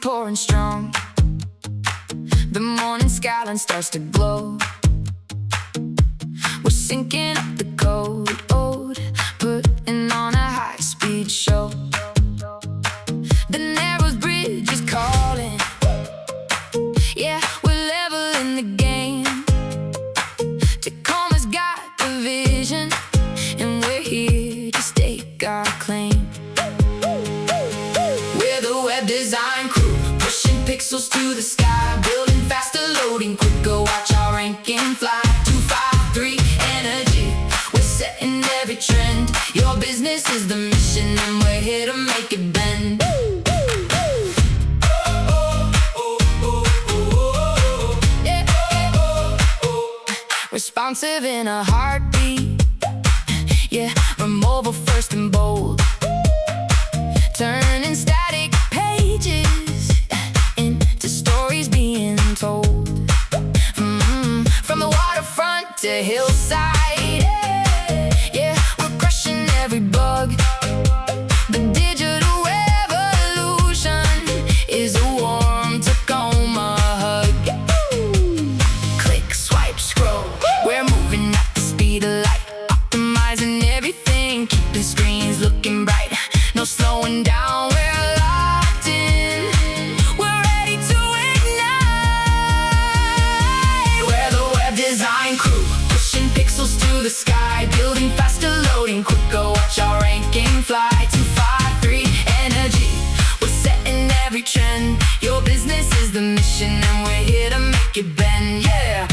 pouring strong. The morning skyline starts to glow. We're syncing up the code, putting on a high-speed show. The narrows bridge is calling. Yeah, we're leveling the game. Tacoma's got the vision, and we're here to stake our claim. We're the web design crew, pushing pixels to the sky, building faster, loading quicker. Watch our ranking fly. 253 energy, we're setting every trend. Your business is the mission, and we're here to make it bend. Responsive in a heartbeat. Yeah, we're mobile first and bold, turning static pages into stories being told. From the waterfront to hillside, yeah, we're crushing every bug. The digital revolution is a warm Tacoma hug. Click, swipe, scroll, we're moving at the speed of light, optimizing everything, keeping screens looking bright. No slowing down, we're locked in, we're ready to ignite. We're the web design crew, pushing pixels to the sky, building faster, loading quicker. Watch our ranking fly. 253 energy, we're setting every trend. Your business is the mission, and we're here to make it bend. Yeah.